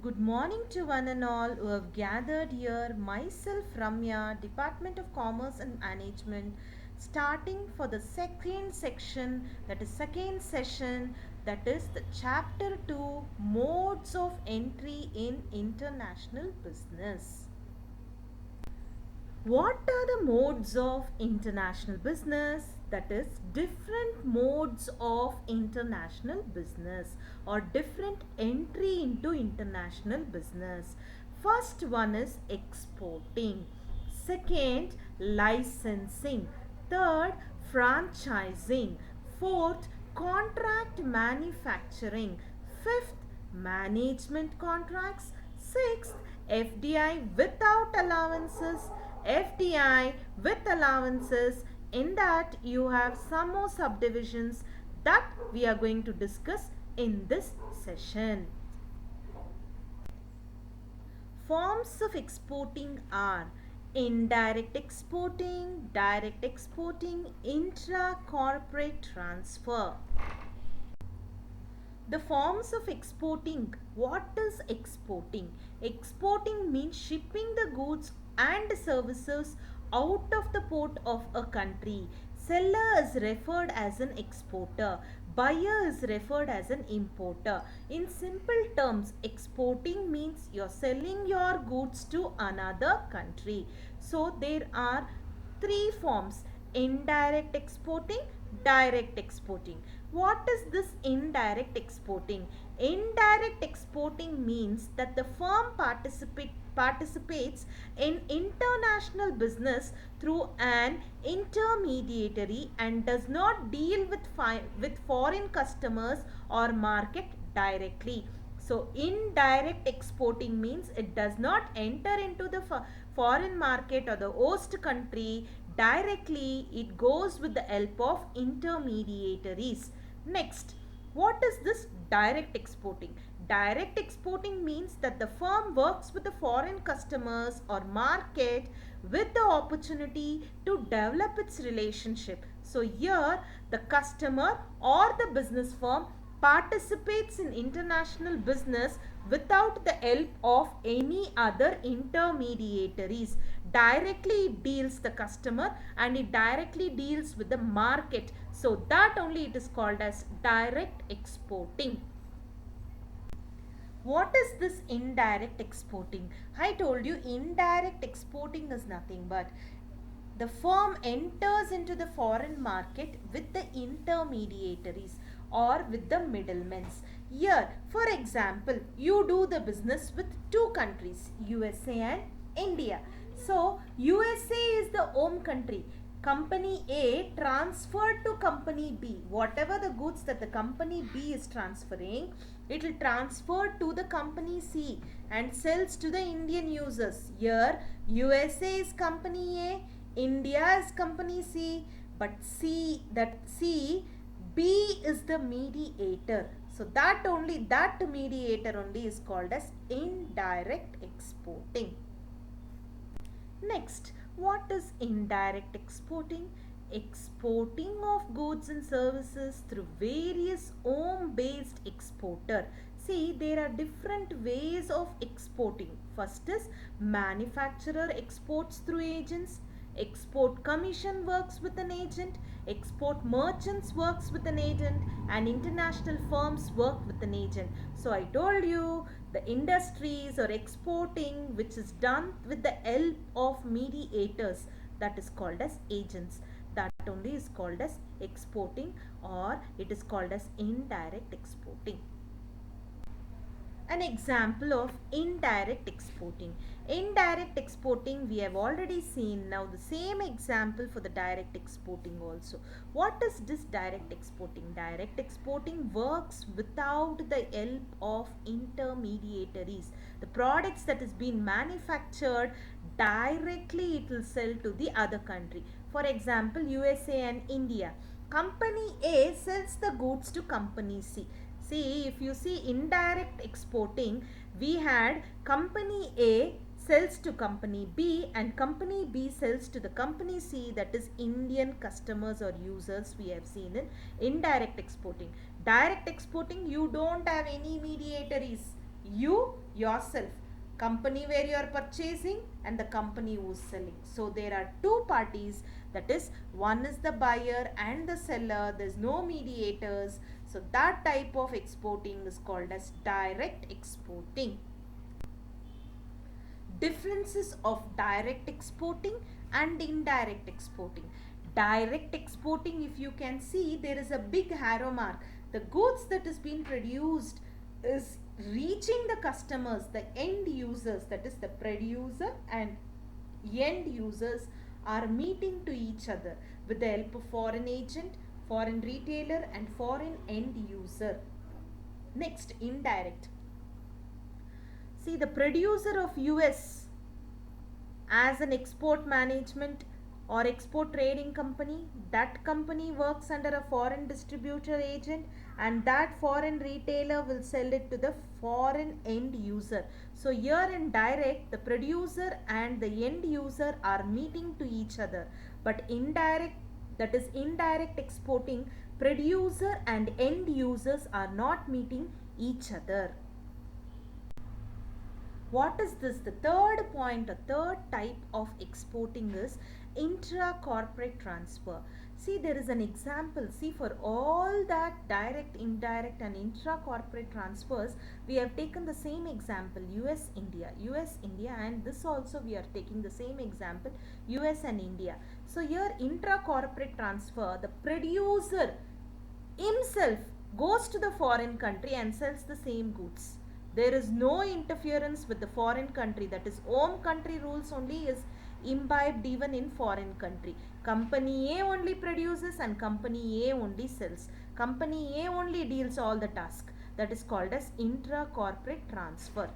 Good morning to one and all who have gathered here. Myself, Ramya, Department of Commerce and Management, starting for the second section, that is, second session, that is the chapter 2 Modes of Entry in International Business. What are the modes of international business? That is, different modes of international business or different entry into international business. First one is exporting. Second, licensing. Third, franchising. Fourth, contract manufacturing. Fifth, management contracts. Sixth, FDI without allowances. FDI with allowances. In that you have some more subdivisions that we are going to discuss in this session. Forms of exporting are indirect exporting, direct exporting, intra-corporate transfer. The forms of exporting. What is exporting? Exporting means shipping the goods and services out of the port of a country. Seller is referred as an exporter. Buyer is referred as an importer. In simple terms, exporting means you're selling your goods to another country. So there are three forms: indirect exporting, direct exporting. What is this indirect exporting? Indirect exporting means that the firm participates in international business through an intermediary and does not deal with foreign customers or market directly. So indirect exporting means it does not enter into the foreign market or the host country directly. It goes with the help of intermediaries. Next, what is this direct exporting? Direct exporting means that the firm works with the foreign customers or market with the opportunity to develop its relationship. So here the customer or the business firm participates in international business without the help of any other intermediaries. Directly it deals the customer and it directly deals with the market. So that only it is called as direct exporting. What is this indirect exporting? I told you indirect exporting is nothing but the firm enters into the foreign market with the intermediaries or with the middlemen. Here, for example, you do the business with two countries, USA and India. So, USA is the home country. Company A transferred to company B. Whatever the goods that the company B is transferring, it will transfer to the company C and sells to the Indian users. Here, USA is company A, India is company C, but B is the mediator. So that mediator only is called as indirect exporting. Next, what is indirect exporting? Exporting of goods and services through various home-based exporter. See, there are different ways of exporting. First is manufacturer exports through agents. Export commission works with an agent. Export merchants works with an agent, and international firms work with an agent. So I told you the industries or exporting which is done with the help of mediators, that is called as agents. That only is called as exporting, or it is called as indirect exporting. An example of indirect exporting. Indirect exporting we have already seen. Now the same example for the direct exporting also. What is this direct exporting? Direct exporting works without the help of intermediaries. The products that is being manufactured directly it will sell to the other country. For example, USA and India. Company A sells the goods to company C. See, if you see indirect exporting, we had company A sells to company B and company B sells to the company C, that is Indian customers or users we have seen in indirect exporting. Direct exporting, you don't have any mediaries. You yourself, company where you are purchasing and the company who's selling. So there are two parties, that is, one is the buyer and the seller, there's no mediators. So that type of exporting is called as direct exporting. Differences of direct exporting and indirect exporting. Direct exporting, if you can see, there is a big arrow mark. The goods that is being produced is reaching the customers, the end users, that is the producer and end users are meeting to each other with the help of foreign agent, foreign retailer and foreign end user. Next, indirect. See, the producer of US as an export management or export trading company, that company works under a foreign distributor agent, and that foreign retailer will sell it to the foreign end user. So here in direct, the producer and the end user are meeting to each other, but indirect, that is indirect exporting, producer and end users are not meeting each other. What is this? The third point, a third type of exporting is intra-corporate transfer. See, there is an example. See, for all that direct, indirect and intra-corporate transfers, we have taken the same example, US, India. US, India, and this also we are taking the same example, US and India. So here intra-corporate transfer, the producer himself goes to the foreign country and sells the same goods. There is no interference with the foreign country, that is home country rules only is imbibed even in foreign country. Company A only produces and company A only sells. Company A only deals all the task. That is called as intra-corporate transfer.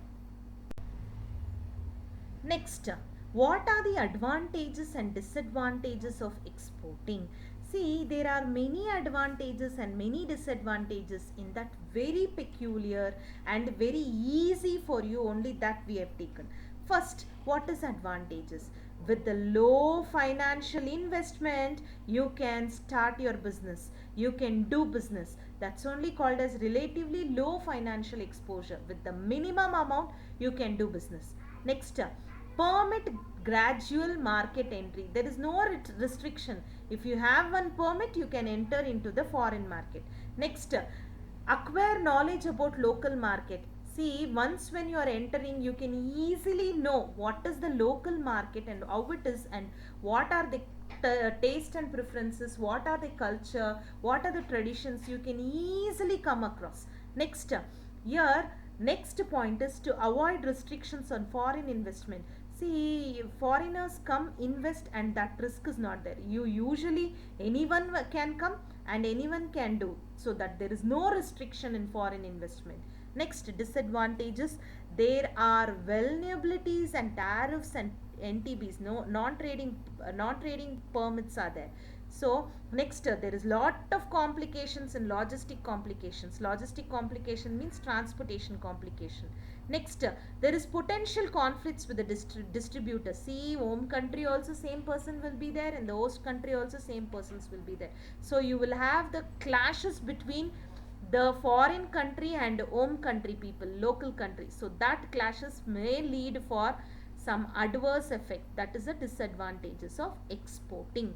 Next, what are the advantages and disadvantages of exporting? See, there are many advantages and many disadvantages in that, very peculiar and very easy for you, only that we have taken. First, what is advantages? With the low financial investment, you can start your business. You can do business. That's only called as relatively low financial exposure. With the minimum amount, you can do business. Next, permit gradual market entry. There is no restriction. If you have one permit, you can enter into the foreign market. Next, acquire knowledge about local market. See, once when you are entering, you can easily know what is the local market and how it is, and what are the taste and preferences, what are the culture, what are the traditions, you can easily come across. Next, here, next point is to avoid restrictions on foreign investment. See, foreigners come invest and that risk is not there. You usually, anyone can come and anyone can do, so that there is no restriction in foreign investment. Next, disadvantages. There are vulnerabilities and tariffs and NTBs, no non-trading permits are there. So next, there is lot of complications and logistic complications. Logistic complication means transportation complication. Next, there is potential conflicts with the distributor. See, home country also same person will be there, and the host country also same persons will be there. So you will have the clashes between the foreign country and home country people, local country. So that clashes may lead for some adverse effect. That is the disadvantages of exporting.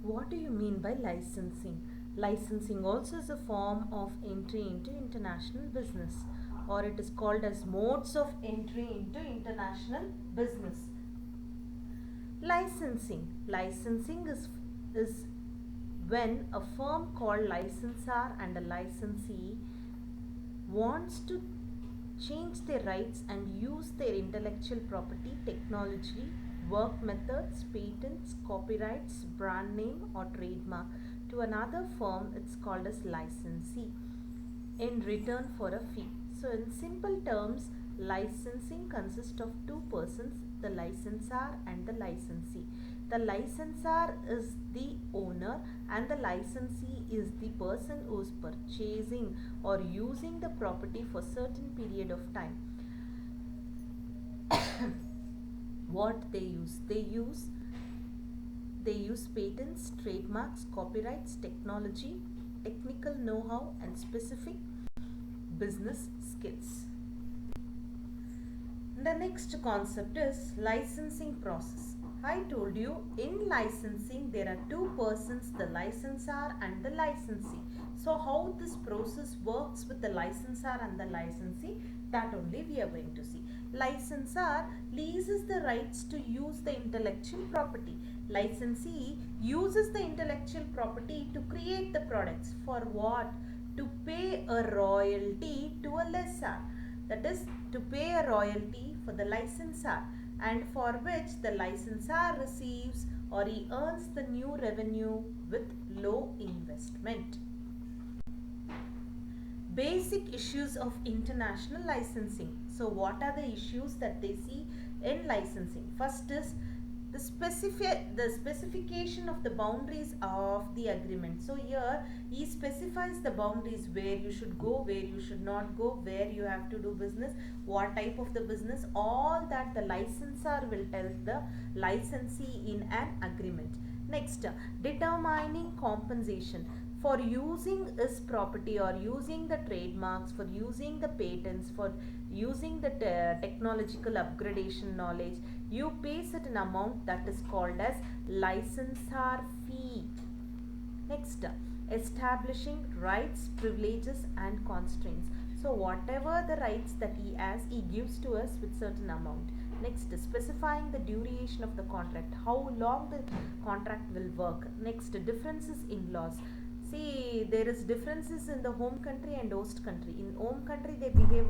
What do you mean by licensing? Licensing also is a form of entry into international business, or it is called as modes of entry into international business. Licensing is when a firm called licensor and a licensee wants to change their rights and use their intellectual property, technology, work methods, patents, copyrights, brand name or trademark to another firm. It's called as licensee in return for a fee. So in simple terms, licensing consists of two persons, the licensor and the licensee. The licensor is the owner and the licensee is the person who is purchasing or using the property for certain period of time. What they use? They use patents, trademarks, copyrights, technology, technical know-how and specific business skills. The next concept is licensing process. I told you in licensing there are two persons, the licensor and the licensee. So how this process works with the licensor and the licensee, that only we are going to see. Licensor leases the rights to use the intellectual property. Licensee uses the intellectual property to create the products. For what? To pay a royalty to a lessor. That is, to pay a royalty for the licensor, and for which the licensor receives or he earns the new revenue with low investment. Basic issues of international licensing. So what are the issues that they see in licensing? First is the specification of the boundaries of the agreement. So here he specifies the boundaries, where you should go, where you should not go, where you have to do business, what type of the business, all that the licensor will tell the licensee in an agreement. Next, determining compensation for using his property or using the trademarks, for using the patents, for using the technological upgradation knowledge. You pay certain amount that is called as licensor fee. Next, establishing rights, privileges and constraints. So whatever the rights that he has, he gives to us with certain amount. Next, specifying the duration of the contract, how long the contract will work. Next, differences in laws. See, there is differences in the home country and host country. In home country they behave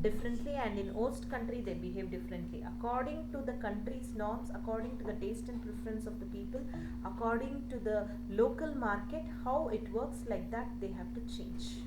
differently, and in host country they behave differently. According to the country's norms, according to the taste and preference of the people, according to the local market, how it works, like that they have to change.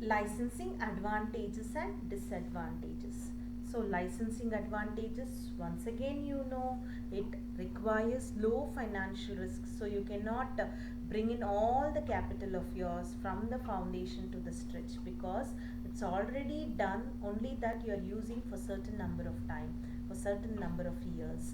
Licensing advantages and disadvantages. So licensing advantages, once again you know, it requires low financial risk. So you cannot bring in all the capital of yours from the foundation to the stretch, because it's already done, only that you are using for certain number of time, for certain number of years.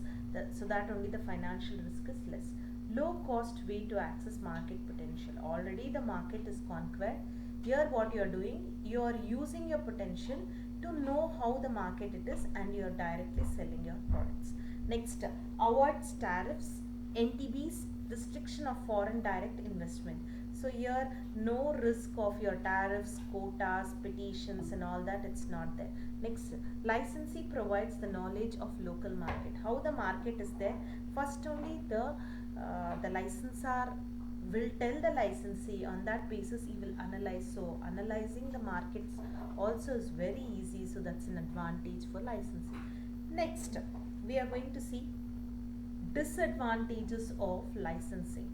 So that only the financial risk is less. Low cost way to access market potential. Already the market is conquered. Here what you are doing, you are using your potential to know how the market it is, and you are directly selling your products. Next, avoids tariffs, NTBs, restriction of foreign direct investment. So here no risk of your tariffs, quotas, petitions and all that, it's not there. Next, licensee provides the knowledge of local market, how the market is there. First only the licensor will tell the licensee, on that basis he will analyze. So analyzing the markets also is very easy, so that's an advantage for licensing. Next, we are going to see disadvantages of licensing.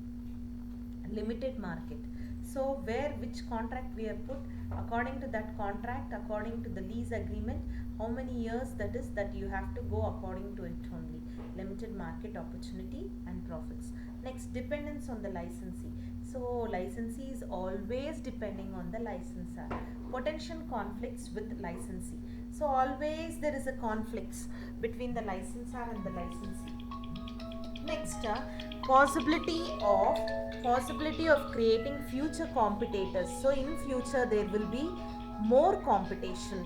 Limited market. So which contract we have put, according to that contract, according to the lease agreement, how many years that is, that you have to go according to it only. Limited market opportunity and profits. Next, dependence on the licensee. So licensee is always depending on the licensor. Potential conflicts with licensee. So always there is a conflicts between the licensor and the licensee. Next, possibility of creating future competitors. So in future there will be more competition.